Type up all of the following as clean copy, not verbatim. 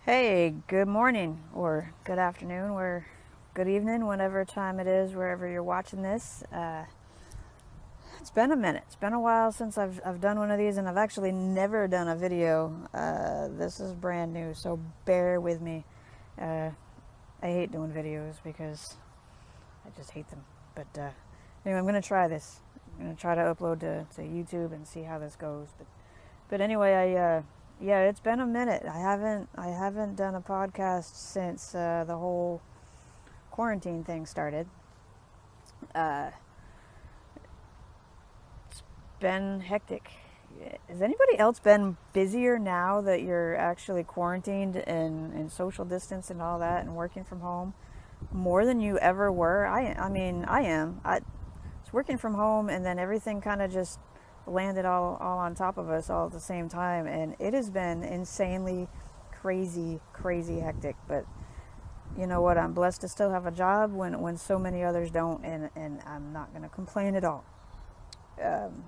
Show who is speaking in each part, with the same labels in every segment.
Speaker 1: Hey, good morning or good afternoon or good evening, whatever time it is, wherever you're watching this. It's been a minute. It's been a while since I've done one of these, and I've actually never done a video. This is brand new, so bear with me. Uh, I hate doing videos because I just hate them. But anyway, I'm going to try this. I'm going to try to upload to YouTube and see how this goes. But anyway, yeah, it's been a minute. I haven't done a podcast since the whole quarantine thing started. Uh, it's been hectic. Has anybody else been busier now that you're actually quarantined and social distance and all that and working from home more than you ever were? I mean, I am. I was working from home, and then everything kind of just landed all on top of us all at the same time, and it has been insanely crazy hectic. But you know what, I'm blessed to still have a job when so many others don't, and I'm not going to complain at all. um,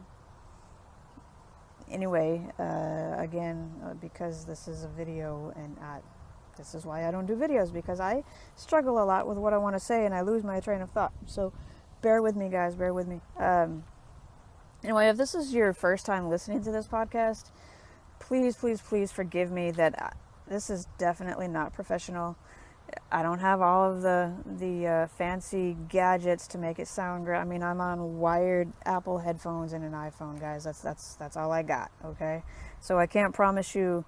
Speaker 1: anyway, again, because this is a video, and this is why I don't do videos, because I struggle a lot with what I want to say and I lose my train of thought. So bear with me, guys, bear with me. Anyway, if this is your first time listening to this podcast, please forgive me that this is definitely not professional. I don't have all of the fancy gadgets to make it sound great. I mean, I'm on wired Apple headphones and an iPhone, guys. That's all I got. Okay, so I can't promise you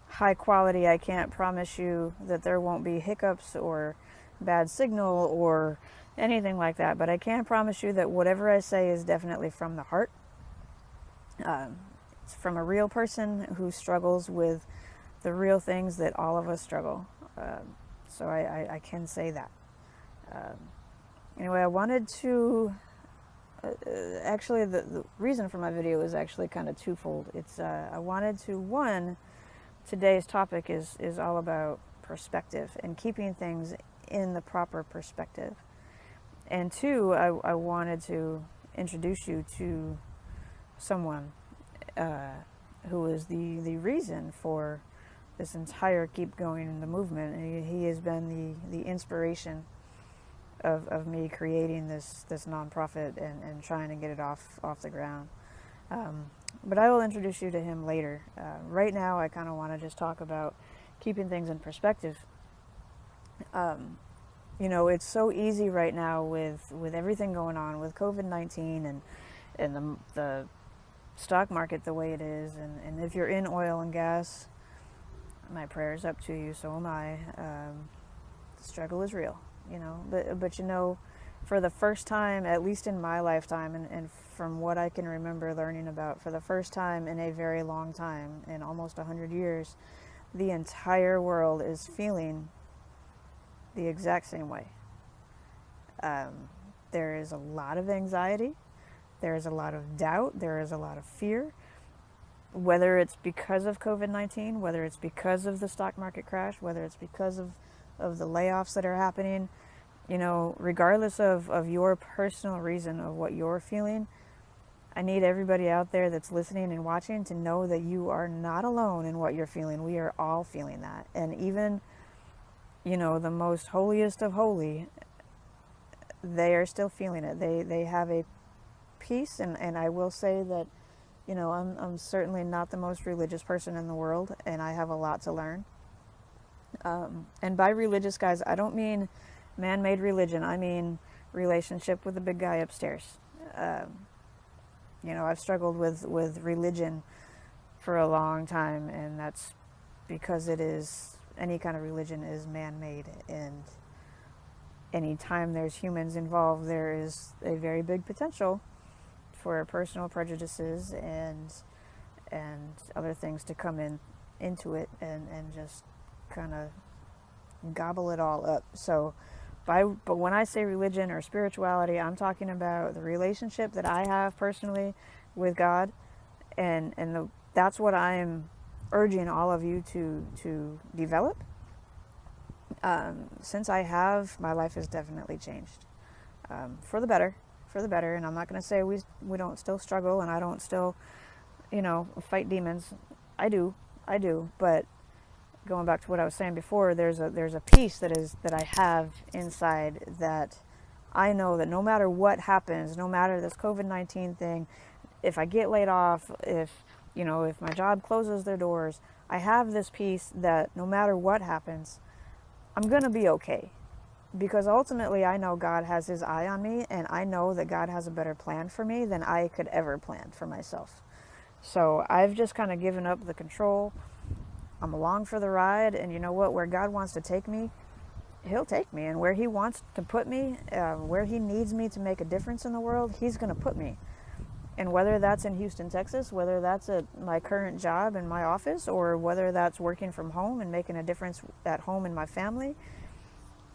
Speaker 1: high quality. I can't promise you that there won't be hiccups or bad signal or anything like that. But I can promise you that whatever I say is definitely from the heart. It's from a real person who struggles with the real things that all of us struggle. So I can say that. Um, anyway, I wanted to. Actually, the reason for my video is actually kind of twofold. It's I wanted to, one, today's topic is all about perspective and keeping things in the proper perspective. And two, I wanted to introduce you to someone uh, who is the reason for this entire keep going in the movement. He has been the inspiration of me creating this nonprofit and trying to get it off the ground. But I will introduce you to him later. Right now, I kind of want to just talk about keeping things in perspective. You know, it's so easy right now with everything going on with COVID-19 and the stock market the way it is, and if you're in oil and gas, my prayers up to you. So am I. The struggle is real, you know. But you know, for the first time, at least in my lifetime, and from what I can remember learning about, for the first time in a very long time, in almost 100 years, the entire world is feeling the exact same way. There is a lot of anxiety. There is a lot of doubt. There is a lot of fear. Whether it's because of COVID-19, whether it's because of the stock market crash, whether it's because of the layoffs that are happening, you know, regardless of your personal reason of what you're feeling, I need everybody out there that's listening and watching to know that you are not alone in what you're feeling. We are all feeling that. And even, you know, the most holiest of holy, they are still feeling it. They have a peace, and I will say that, you know, I'm certainly not the most religious person in the world, and I have a lot to learn. And by religious, guys, I don't mean man-made religion. I mean relationship with the big guy upstairs. You know, I've struggled with religion for a long time, and that's because any kind of religion is man-made, and anytime there's humans involved, there is a very big potential for personal prejudices and other things to come into it and just kind of gobble it all up. So but when I say religion or spirituality, I'm talking about the relationship that I have personally with God, and that's what I'm urging all of you to develop. Since I have, my life has definitely changed, for the better. And I'm not going to say we don't still struggle, and I don't still, you know, fight demons. I do, but going back to what I was saying before, there's a peace that I have inside, that I know that no matter what happens, no matter this COVID-19 thing, if I get laid off, if my job closes their doors, I have this peace that no matter what happens, I'm going to be okay. Because ultimately I know God has his eye on me, and I know that God has a better plan for me than I could ever plan for myself. So I've just kind of given up the control. I'm along for the ride, and you know what? Where God wants to take me, he'll take me. And where he wants to put me, where he needs me to make a difference in the world, he's going to put me. And whether that's in Houston, Texas, whether that's at my current job in my office, or whether that's working from home and making a difference at home in my family,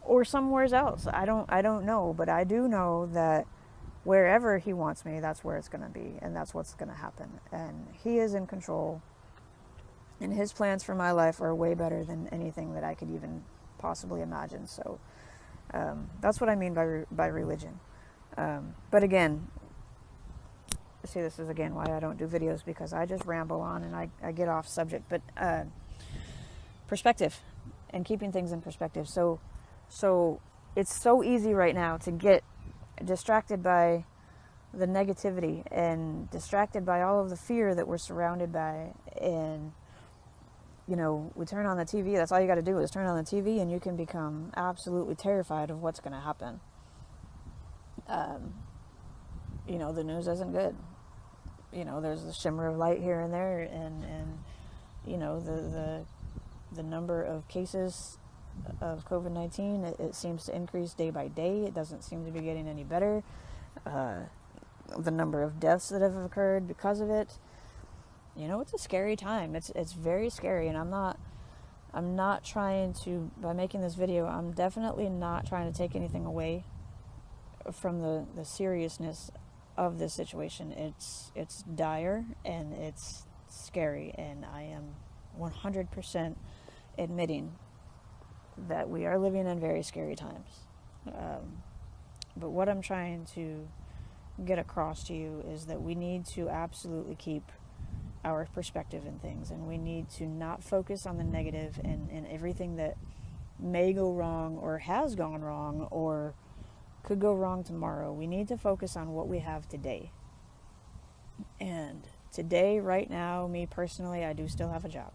Speaker 1: or somewhere else, I don't know. But I do know that wherever he wants me, that's where it's going to be, and that's what's going to happen. And he is in control, and his plans for my life are way better than anything that I could even possibly imagine. So that's what I mean by religion. But again, see, this is again why I don't do videos, because I just ramble on and I get off subject. But perspective, and keeping things in perspective. So it's so easy right now to get distracted by the negativity and distracted by all of the fear that we're surrounded by. And we turn on the TV. That's all you got to do is turn on the TV, and you can become absolutely terrified of what's going to happen. The news isn't good. There's a shimmer of light here and there, and the number of cases of COVID-19, it seems to increase day by day. It doesn't seem to be getting any better. The number of deaths that have occurred because of it, it's a scary time. It's very scary, and I'm not trying to, by making this video, I'm definitely not trying to take anything away from the seriousness of this situation. It's dire and it's scary, and I am 100% admitting that we are living in very scary times. But what I'm trying to get across to you is that we need to absolutely keep our perspective in things, and we need to not focus on the negative and everything that may go wrong or has gone wrong or could go wrong tomorrow. We need to focus on what we have today. And today, right now, me personally, I do still have a job.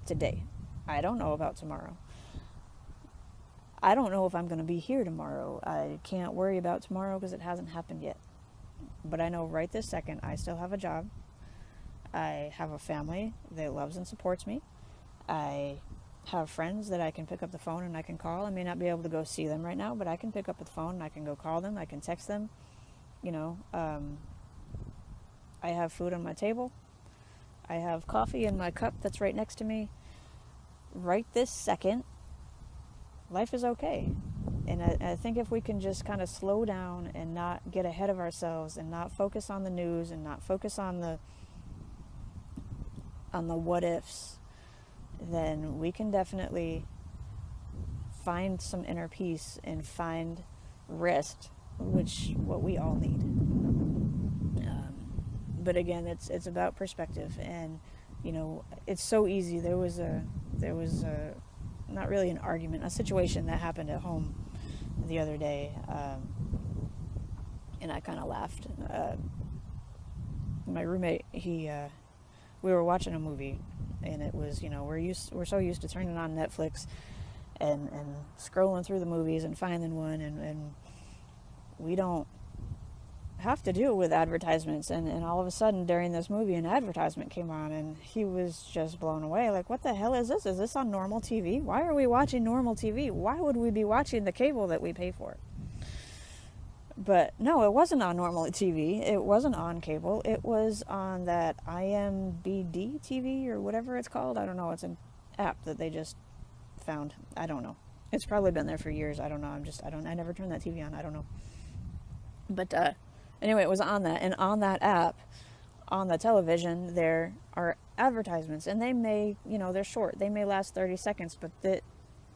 Speaker 1: Today. I don't know about tomorrow. I don't know if I'm going to be here tomorrow. I can't worry about tomorrow because it hasn't happened yet. But I know right this second, I still have a job. I have a family that loves and supports me. I have friends that I can pick up the phone and I can call. I may not be able to go see them right now, but I can pick up the phone and I can go call them. I can text them. I have food on my table. I have coffee in my cup that's right next to me. Right this second, life is okay. And I think if we can just kind of slow down and not get ahead of ourselves and not focus on the news and not focus on the what ifs, then we can definitely find some inner peace and find rest, which what we all need. But again, it's about perspective, and it's so easy. There was a not really an argument, a situation that happened at home the other day, and I kind of laughed. My roommate, we were watching a movie, and it was, we're so used to turning on Netflix and scrolling through the movies and finding one, and we don't have to deal with advertisements, and all of a sudden during this movie an advertisement came on, and he was just blown away, like, what the hell is this? Is this on normal TV? Why are we watching normal TV? Why would we be watching the cable that we pay for? But no, it wasn't on normal TV. It wasn't on cable. It was on that IMBD TV or whatever it's called. I don't know. It's an app that they just found. I don't know. It's probably been there for years. I don't know. I never turned that TV on. I don't know. But anyway, it was on that. And on that app, on the television, there are advertisements. And they may, they're short. They may last 30 seconds, but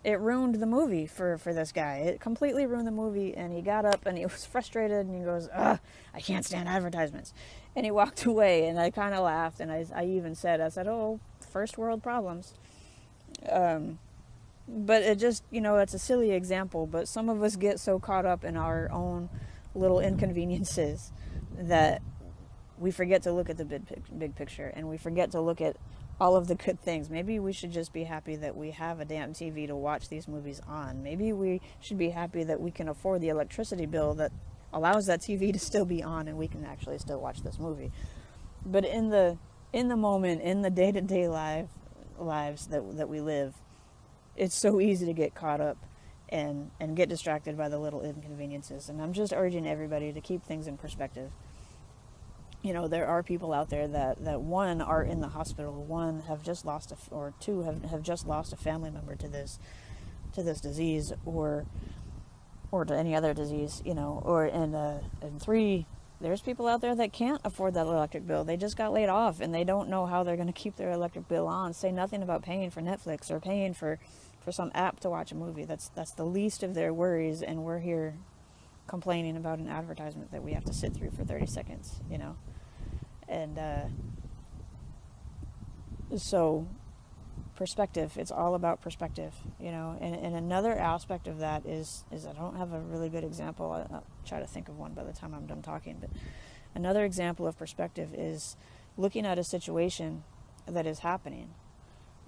Speaker 1: it ruined the movie for this guy. It completely ruined the movie, and he got up and he was frustrated, and he goes, I can't stand advertisements. And he walked away, and I kind of laughed, and I even said, oh, first world problems. But it just, it's a silly example, but some of us get so caught up in our own little inconveniences that we forget to look at the big picture, and we forget to look at all of the good things. Maybe we should just be happy that we have a damn TV to watch these movies on. Maybe we should be happy that we can afford the electricity bill that allows that TV to still be on and we can actually still watch this movie. But in the moment, in the day-to-day lives that we live, it's so easy to get caught up and get distracted by the little inconveniences. And I'm just urging everybody to keep things in perspective. There are people out there that one, are in the hospital, one, have just lost or two, have just lost a family member to this disease, or to any other disease, and three, there's people out there that can't afford that electric bill. They just got laid off and they don't know how they're going to keep their electric bill on. Say nothing about paying for Netflix or paying for some app to watch a movie. That's the least of their worries, and we're here complaining about an advertisement that we have to sit through for 30 seconds, And so perspective, it's all about perspective, and another aspect of that is I don't have a really good example. I'll try to think of one by the time I'm done talking, but another example of perspective is looking at a situation that is happening.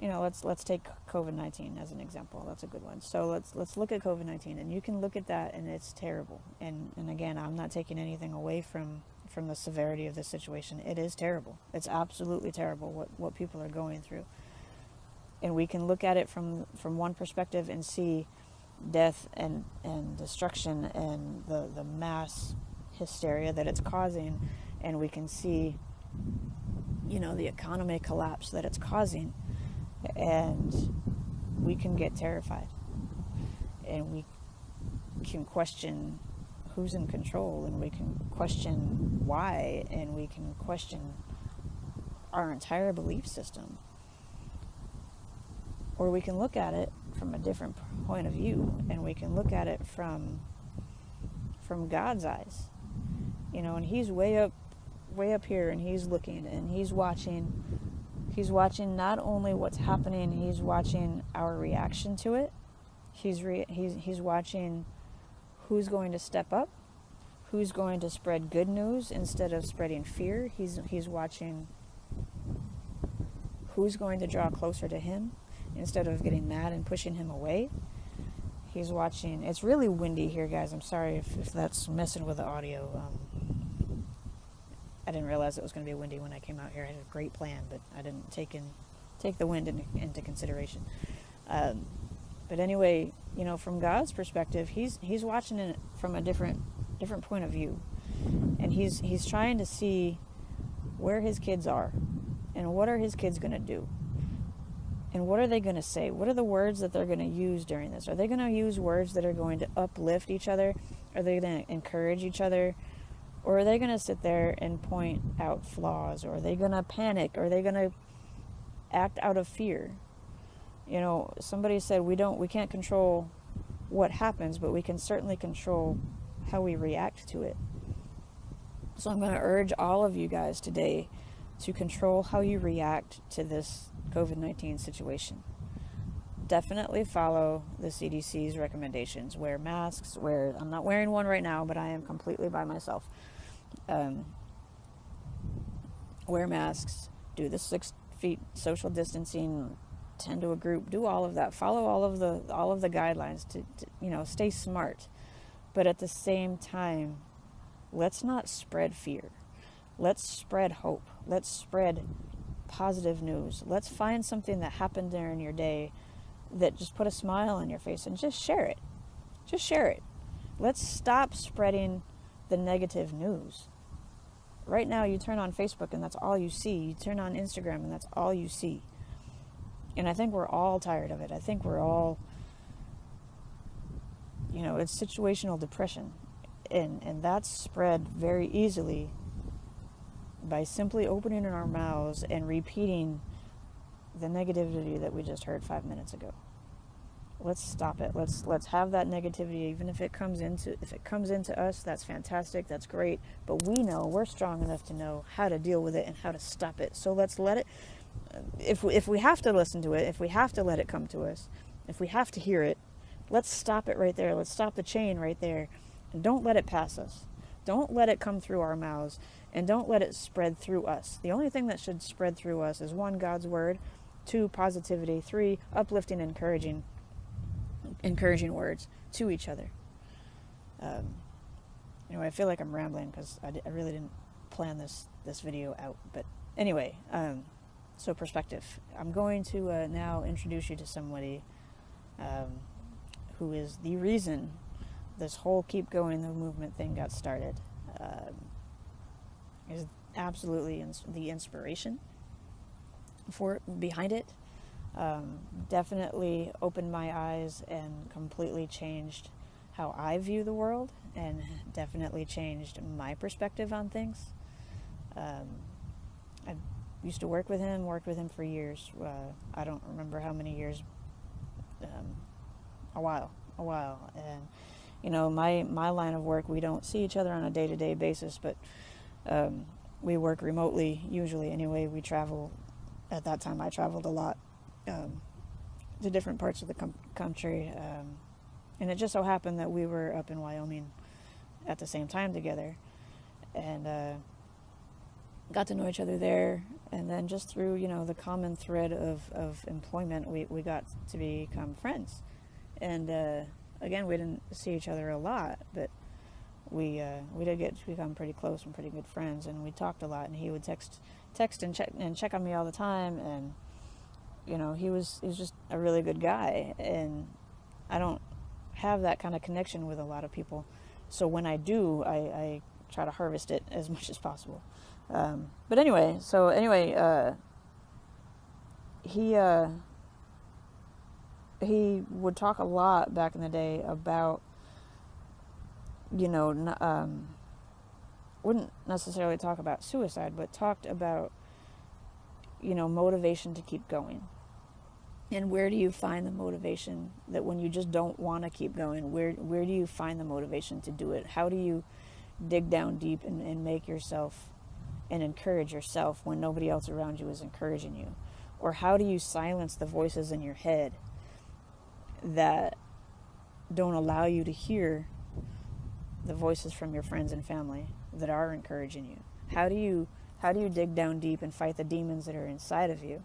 Speaker 1: Let's take COVID-19 as an example. That's a good one. So let's look at COVID-19, and you can look at that and it's terrible. And again, I'm not taking anything away from the severity of this situation. It is terrible. It's absolutely terrible what people are going through. And we can look at it from one perspective and see death and destruction and the mass hysteria that it's causing, and we can see, the economic collapse that it's causing. And we can get terrified, and we can question who's in control, and we can question why, and we can question our entire belief system. Or we can look at it from a different point of view, and we can look at it from God's eyes, and He's way up here, and He's looking, and He's watching. He's watching not only what's happening, He's watching our reaction to it. He's watching who's going to step up, who's going to spread good news instead of spreading fear. He's watching who's going to draw closer to Him instead of getting mad and pushing Him away. He's watching. It's really windy here, guys. I'm sorry if that's messing with the audio. I didn't realize it was going to be windy when I came out here. I had a great plan, but I didn't take the wind into consideration. But anyway, from God's perspective, He's watching it from a different point of view, and He's trying to see where His kids are, and what are His kids going to do, and what are they going to say? What are the words that they're going to use during this? Are they going to use words that are going to uplift each other? Are they going to encourage each other? Or are they going to sit there and point out flaws? Or are they going to panic? Or are they going to act out of fear? Somebody said we can't control what happens, but we can certainly control how we react to it. So I'm going to urge all of you guys today to control how you react to this COVID-19 situation. Definitely follow the CDC's recommendations. Wear masks. I'm not wearing one right now, but I am completely by myself. Wear masks, do the 6 feet social distancing, tend to a group, do all of that, follow all of the guidelines to stay smart. But at the same time, let's not spread fear. Let's spread hope. Let's spread positive news. Let's find something that happened during your day that just put a smile on your face, and just share it. Just share it. Let's stop spreading the negative news. Right now, you turn on Facebook and that's all you see. You turn on Instagram and that's all you see. And I think we're all tired of it. I think we're all, it's situational depression. And that's spread very easily by simply opening our mouths and repeating the negativity that we just heard 5 minutes ago. Let's stop it. Let's have that negativity, even if it comes into us. That's fantastic. That's great. But we're strong enough to know how to deal with it and how to stop it. So let's let it. if we have to listen to it, if we have to let it come to us, if we have to hear it, let's stop it right there. Let's stop the chain right there, and don't let it pass us. Don't let it come through our mouths, and don't let it spread through us. The only thing that should spread through us is, 1, God's word; 2, positivity; 3, uplifting, encouraging words to each other. Anyway, I feel like I'm rambling because I really didn't plan this video out. But anyway, so perspective. I'm going to now introduce you to somebody who is the reason this whole Keep Going the movement thing got started. Is absolutely the inspiration behind it. Definitely opened my eyes and completely changed how I view the world, and definitely changed my perspective on things. I used to worked with him for years. I don't remember how many years. A while. And, you know, my line of work, we don't see each other on a day-to-day basis, but we work remotely, usually anyway. We travel. At that time, I traveled a lot to different parts of the country. And it just so happened that we were up in Wyoming at the same time together. And got to know each other there. And then just through, you know, the common thread of employment, we got to become friends. And again, we didn't see each other a lot, but we did get to become pretty close and pretty good friends. And we talked a lot, and he would text and check on me all the time. And, you know, he was just a really good guy. And I don't have that kind of connection with a lot of people. So when I do, I try to harvest it as much as possible. But anyway, he would talk a lot back in the day about, you know, wouldn't necessarily talk about suicide, but talked about, you know, motivation to keep going. And where do you find the motivation that when you just don't want to keep going, where do you find the motivation to do it? How do you dig down deep and make yourself and encourage yourself when nobody else around you is encouraging you? Or how do you silence the voices in your head that don't allow you to hear the voices from your friends and family that are encouraging you? How do you dig down deep and fight the demons that are inside of you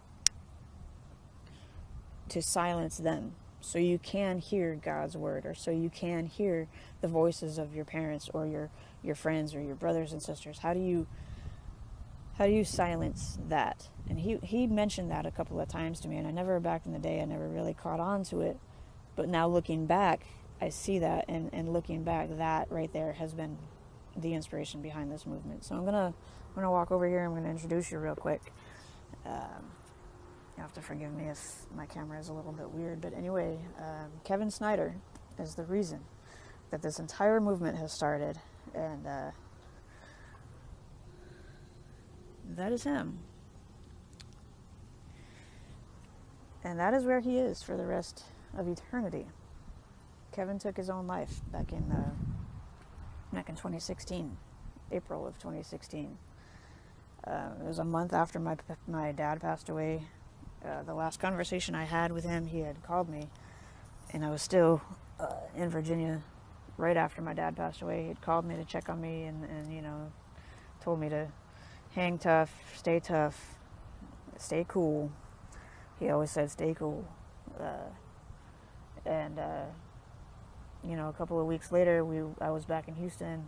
Speaker 1: to silence them, so you can hear God's word, or so you can hear the voices of your parents or your friends or your brothers and sisters? How do you silence that? And he mentioned that a couple of times to me, and I never really caught on to it. But now looking back, I see that, and looking back, that right there has been the inspiration behind this movement. So I'm gonna walk over here. I'm gonna introduce you real quick. You have to forgive me if my camera is a little bit weird, but anyway, Kevin Snyder is the reason that this entire movement has started, and that is him. And that is where he is for the rest of eternity. Kevin took his own life back in 2016, April of 2016. It was a month after my dad passed away. The last conversation I had with him, he had called me, and I was still in Virginia right after my dad passed away. He'd called me to check on me, and you know, told me to hang tough, stay cool. He always said, stay cool. You know, a couple of weeks later, I was back in Houston,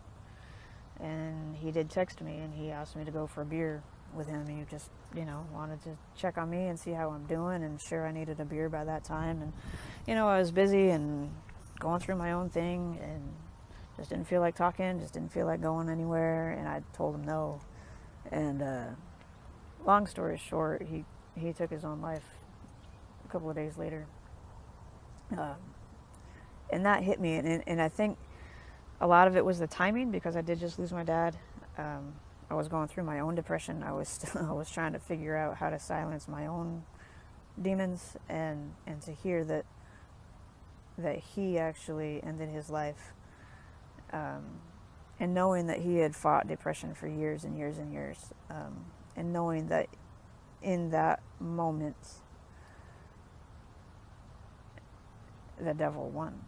Speaker 1: and he did text me, and he asked me to go for a beer with him. He just, you know, wanted to check on me and see how I'm doing, and sure, I needed a beer by that time. And, you know, I was busy and going through my own thing, and just didn't feel like talking, just didn't feel like going anywhere, and I told him no. And long story short, he took his own life a couple of days later. And that hit me, and I think a lot of it was the timing, because I did just lose my dad. I was going through my own depression. I was trying to figure out how to silence my own demons, and to hear that he actually ended his life, and knowing that he had fought depression for years and years and years, and knowing that in that moment, the devil won.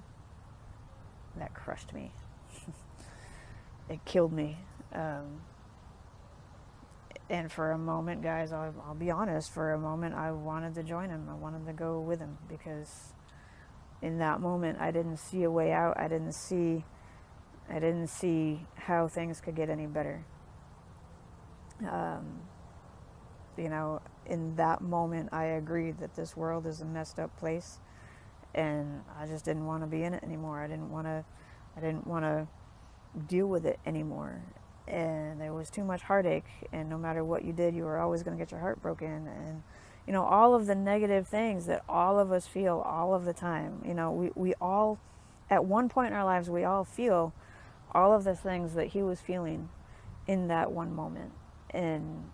Speaker 1: That crushed me. It killed me. And for a moment, guys, I'll be honest, for a moment I wanted to join him. I wanted to go with him, because in that moment I didn't see a way out. I didn't see how things could get any better. You know, in that moment I agreed that this world is a messed up place, and I just didn't want to be in it anymore. I didn't want to deal with it anymore. And there was too much heartache, and no matter what you did, you were always going to get your heart broken. And you know, all of the negative things that all of us feel all of the time. You know, we all, at one point in our lives, we all feel all of the things that he was feeling in that one moment. And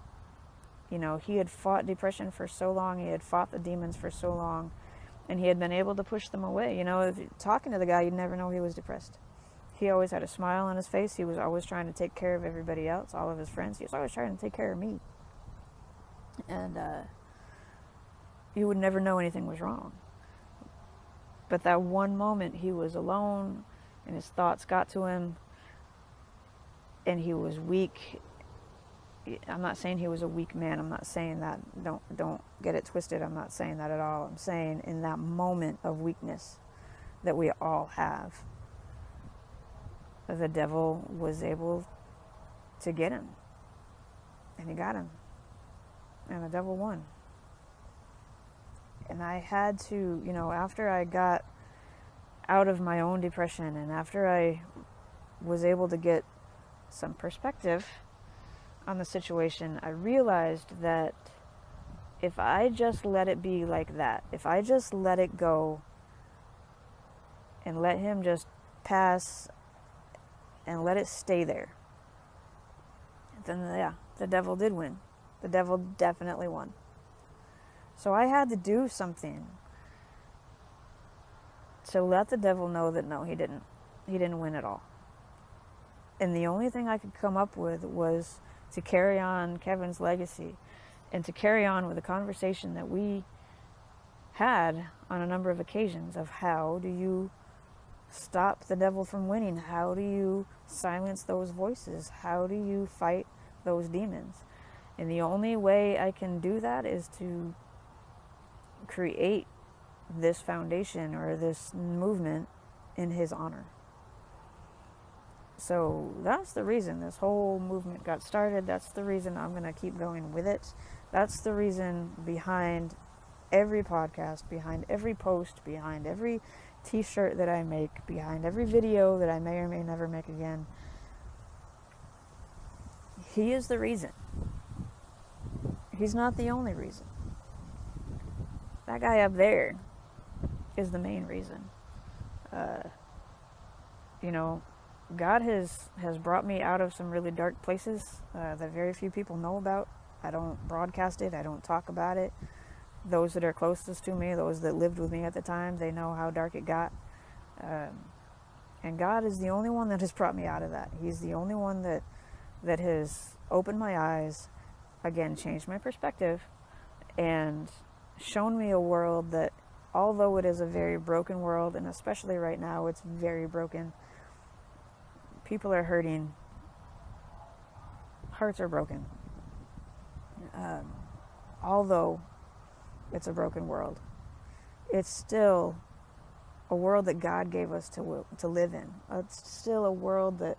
Speaker 1: you know, he had fought depression for so long, he had fought the demons for so long, and he had been able to push them away. You know, if talking to the guy, you'd never know he was depressed. He always had a smile on his face. He was always trying to take care of everybody else, all of his friends. He was always trying to take care of me. And you would never know anything was wrong. But that one moment, he was alone, and his thoughts got to him, and he was weak. I'm not saying he was a weak man. I'm not saying that. Don't get it twisted. I'm not saying that at all. I'm saying in that moment of weakness that we all have, the devil was able to get him. And he got him. And the devil won. And I had to, you know, after I got out of my own depression, and after I was able to get some perspective on the situation, I realized that if I just let it be like that, if I just let it go and let him just pass and let it stay there, then yeah, the devil did win. The devil definitely won. So I had to do something to let the devil know that no, he didn't win at all. And the only thing I could come up with was to carry on Kevin's legacy, and to carry on with the conversation that we had on a number of occasions of how do you stop the devil from winning? How do you silence those voices? How do you fight those demons? And the only way I can do that is to create this foundation or this movement in his honor. So that's the reason this whole movement got started. That's the reason I'm going to keep going with it. That's the reason behind every podcast, behind every post, behind every t-shirt that I make, behind every video that I may or may never make again. He is the reason. He's not the only reason. That guy up there is the main reason. You know, God has brought me out of some really dark places that very few people know about. I don't broadcast it. I don't talk about it. Those that are closest to me, those that lived with me at the time, they know how dark it got. And God is the only one that has brought me out of that. He's the only one that has opened my eyes, again, changed my perspective, and shown me a world that, although it is a very broken world, and especially right now, it's very broken. People are hurting. Hearts are broken. Although it's a broken world, it's still a world that God gave us to live in. It's still a world that,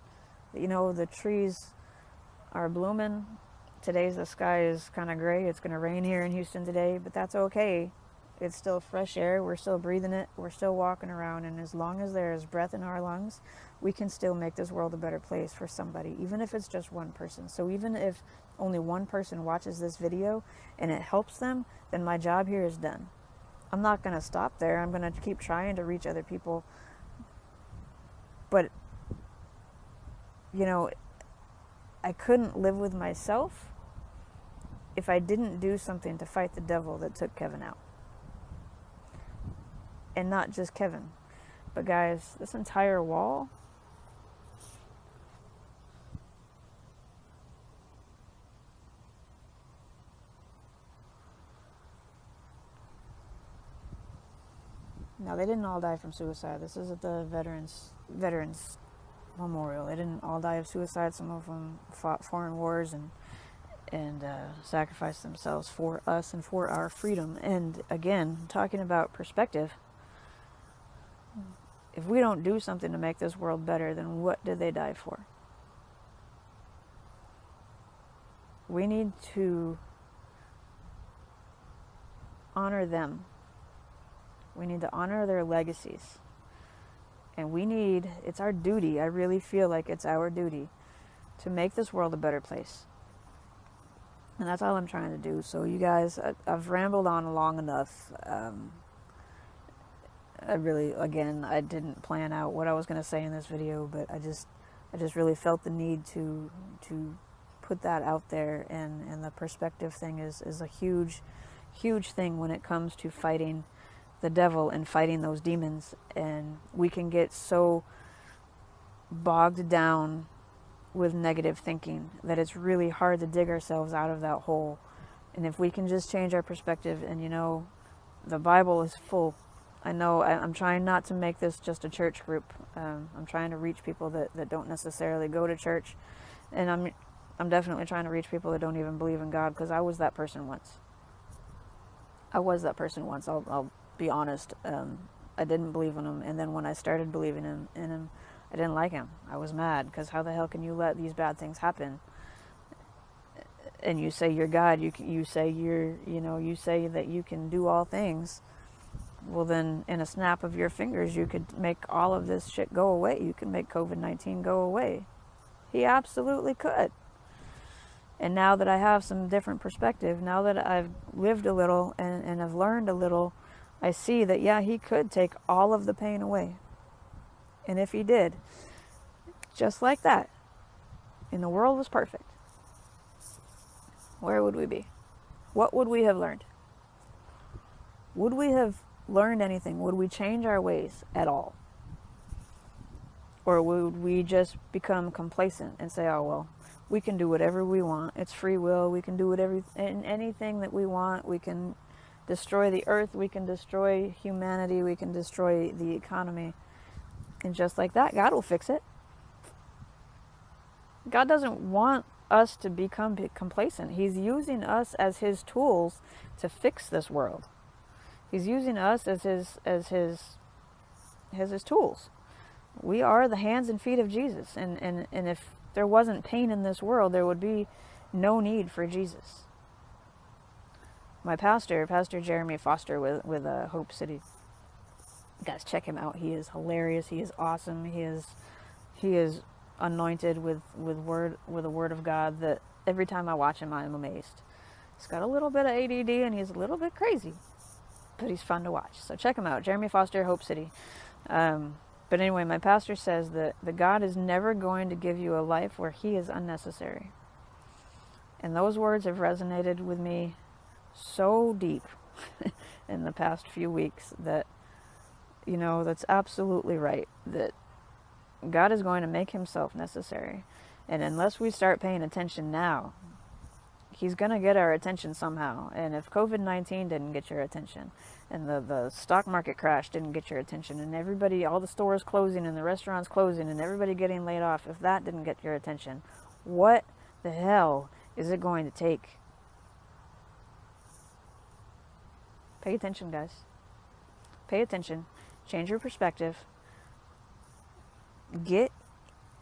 Speaker 1: you know, the trees are blooming. Today's the sky is kind of gray. It's going to rain here in Houston today, but that's okay. It's still fresh air. We're still breathing it. We're still walking around. And as long as there is breath in our lungs, we can still make this world a better place for somebody, even if it's just one person. So even if only one person watches this video and it helps them, then my job here is done. I'm not going to stop there. I'm going to keep trying to reach other people. But, you know, I couldn't live with myself if I didn't do something to fight the devil that took Kevin out. And not just Kevin, but guys, this entire wall, Now, they didn't all die from suicide. This is at the Veterans Memorial. They didn't all die of suicide. Some of them fought foreign wars and sacrificed themselves for us and for our freedom. And again, talking about perspective, if we don't do something to make this world better, then what did they die for? We need to honor them. We need to honor their legacies. And it's our duty, I really feel like it's our duty, to make this world a better place. And that's all I'm trying to do. So you guys, I've rambled on long enough. I didn't plan out what I was going to say in this video, but I just really felt the need to put that out there. And the perspective thing is a huge thing when it comes to fighting the devil and fighting those demons. And we can get so bogged down with negative thinking that it's really hard to dig ourselves out of that hole. And if we can just change our perspective, and the Bible is full. I know I'm trying not to make this just a church group. I'm trying to reach people that don't necessarily go to church, and I'm definitely trying to reach people that don't even believe in God, because I was that person once. I'll be honest. I didn't believe in him, and then when I started believing in him, I didn't like him. I was mad, because how the hell can you let these bad things happen? And you say you're God. You say you say that you can do all things. Well, then, in a snap of your fingers, you could make all of this shit go away. You could make COVID-19 go away. He absolutely could. And now that I have some different perspective, now that I've lived a little and have learned a little, I see that, yeah, he could take all of the pain away. And if he did, just like that, and the world was perfect, where would we be? What would we have learned? Would we have learned anything? Would we change our ways at all? Or would we just become complacent and say, oh, well, we can do whatever we want. It's free will. We can do anything that we want. We can destroy the earth. We can destroy humanity. We can destroy the economy. And just like that, God will fix it. God doesn't want us to become complacent. He's using us as his tools to fix this world. He's using us as his tools. We are the hands and feet of Jesus. And if there wasn't pain in this world, there would be no need for Jesus. My Pastor Jeremy Foster with Hope City. Guys, check him out. He is hilarious. He is awesome. He is anointed with the word of God that every time I watch him, I am amazed. He's got a little bit of ADD and he's a little bit crazy, but he's fun to watch. So check him out. Jeremy Foster, Hope City. But anyway, my pastor says that God is never going to give you a life where he is unnecessary. And those words have resonated with me so deep in the past few weeks that, that's absolutely right. That God is going to make himself necessary. And unless we start paying attention now, he's going to get our attention somehow. And if COVID-19 didn't get your attention, and the stock market crash didn't get your attention, and all the stores closing and the restaurants closing and everybody getting laid off, if that didn't get your attention, what the hell is it going to take? Pay attention, guys. Pay attention. Change your perspective. Get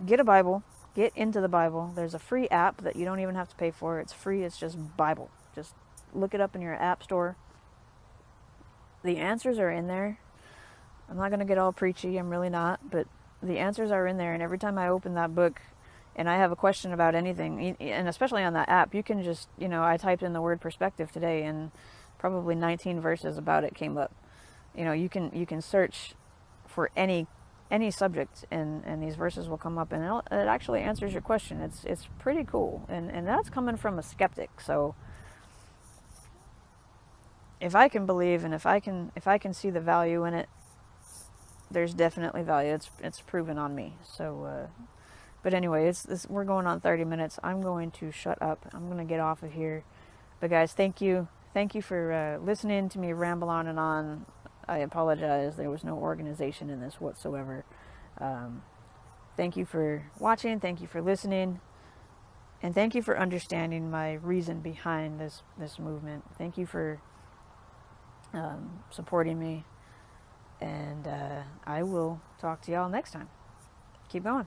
Speaker 1: a Bible. Get into the Bible. There's a free app that you don't even have to pay for. It's free. It's just Bible. Just look it up in your app store. The answers are in there. I'm not going to get all preachy. I'm really not. But the answers are in there. And every time I open that book and I have a question about anything, and especially on that app, you can just, I typed in the word perspective today and probably 19 verses about it came up. You can search for any subject and these verses will come up, and it actually answers your question. It's pretty cool, and that's coming from a skeptic. So if I can believe and if I can see the value in it, there's definitely value. It's proven on me. So but anyway, we're going on 30 minutes. I'm going to shut up. I'm going to get off of here. But guys, thank you for listening to me ramble on and on. I apologize. There was no organization in this whatsoever. Thank you for watching. Thank you for listening. And thank you for understanding my reason behind this movement. Thank you for supporting me. And I will talk to y'all next time. Keep going.